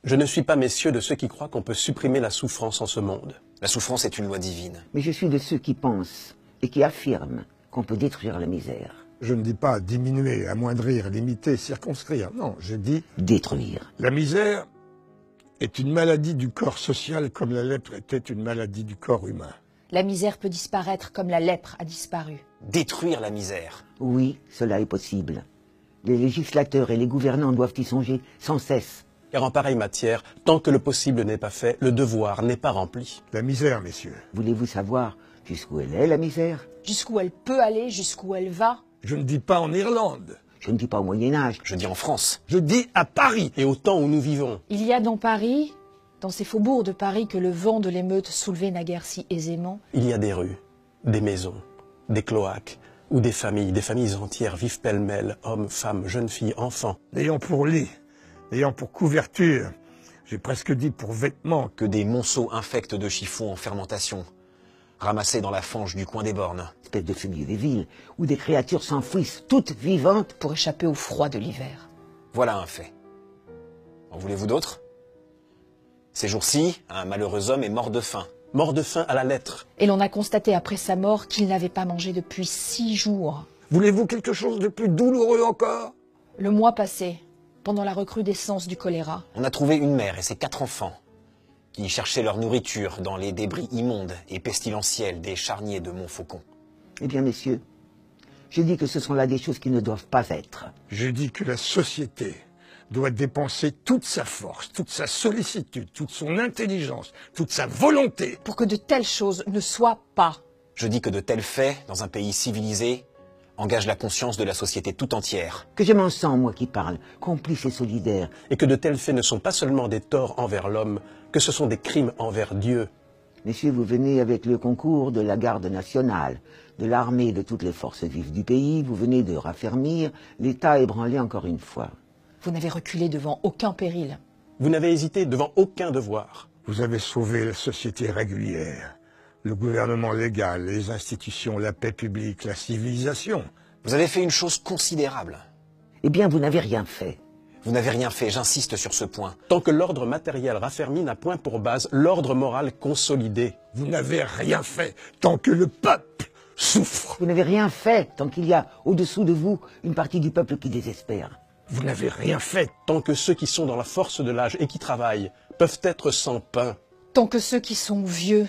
Je ne suis pas, messieurs, de ceux qui croient qu'on peut supprimer la souffrance en ce monde. La souffrance est une loi divine. Mais je suis de ceux qui pensent et qui affirment qu'on peut détruire la misère. Je ne dis pas diminuer, amoindrir, limiter, circonscrire. Non, je dis... Détruire. La misère est une maladie du corps social comme la lèpre était une maladie du corps humain. La misère peut disparaître comme la lèpre a disparu. Détruire la misère. Oui, cela est possible. Les législateurs et les gouvernants doivent y songer sans cesse. Car en pareille matière, tant que le possible n'est pas fait, le devoir n'est pas rempli. La misère, messieurs. Voulez-vous savoir jusqu'où elle est, la misère? Jusqu'où elle peut aller, jusqu'où elle va. Je ne dis pas en Irlande. Je ne dis pas au Moyen-Âge. Je dis en France. Je dis à Paris. Et au temps où nous vivons. Il y a dans Paris, dans ces faubourgs de Paris que le vent de l'émeute soulevait naguère si aisément, Il y a des rues, des maisons, des cloaques, où des familles entières vivent pêle-mêle, hommes, femmes, jeunes filles, enfants. Ayant pour lit, ayant pour couverture, j'ai presque dit pour vêtements, Que des monceaux infects de chiffons en fermentation, ramassés dans la fange du coin des bornes. Espèce de fumier des villes, où des créatures s'enfouissent toutes vivantes. pour échapper au froid de l'hiver. Voilà un fait. En voulez-vous d'autres? Ces jours-ci, un malheureux homme est mort de faim. Mort de faim à la lettre. Et l'on a constaté après sa mort qu'il n'avait pas mangé depuis 6 jours. voulez-vous quelque chose de plus douloureux encore? Le mois passé, pendant la recrudescence du choléra, On a trouvé une mère et ses 4 enfants qui cherchaient leur nourriture dans les débris immondes et pestilentiels des charniers de Montfaucon. Eh bien, messieurs, je dis que ce sont là des choses qui ne doivent pas être. Je dis que la société doit dépenser toute sa force, toute sa sollicitude, toute son intelligence, toute sa volonté. pour que de telles choses ne soient pas. Je dis que de tels faits, dans un pays civilisé, engagent la conscience de la société tout entière. Que je m'en sens, moi qui parle, complice et solidaire. Et que de tels faits ne sont pas seulement des torts envers l'homme, que ce sont des crimes envers Dieu. Messieurs, vous venez avec le concours de la garde nationale, de l'armée et de toutes les forces vives du pays. Vous venez de raffermir l'État ébranlé encore une fois. Vous n'avez reculé devant aucun péril. Vous n'avez hésité devant aucun devoir. Vous avez sauvé la société régulière, le gouvernement légal, les institutions, la paix publique, la civilisation. Vous avez fait une chose considérable. Eh bien, vous n'avez rien fait. Vous n'avez rien fait, j'insiste sur ce point. Tant que l'ordre matériel raffermi n'a point pour base l'ordre moral consolidé. Vous n'avez rien fait tant que le peuple souffre. Vous n'avez rien fait tant qu'il y a au-dessous de vous une partie du peuple qui désespère. Vous n'avez rien fait. Tant que ceux qui sont dans la force de l'âge et qui travaillent peuvent être sans pain. Tant que ceux qui sont vieux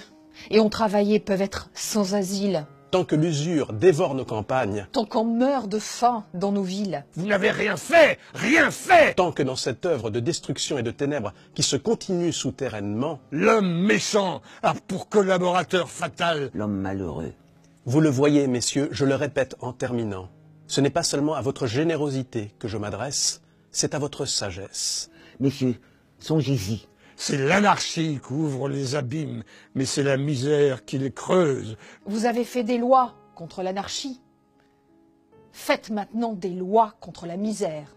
et ont travaillé peuvent être sans asile. Tant que l'usure dévore nos campagnes. Tant qu'on meurt de faim dans nos villes. Vous n'avez rien fait. Rien fait. Tant que dans cette œuvre de destruction et de ténèbres qui se continue souterrainement, L'homme méchant a pour collaborateur fatal. L'homme malheureux. vous le voyez, messieurs, je le répète en terminant, ce n'est pas seulement à votre générosité que je m'adresse, c'est à votre sagesse. Messieurs, songez-y. C'est l'anarchie qui ouvre les abîmes, mais c'est la misère qui les creuse. Vous avez fait des lois contre l'anarchie. Faites maintenant des lois contre la misère.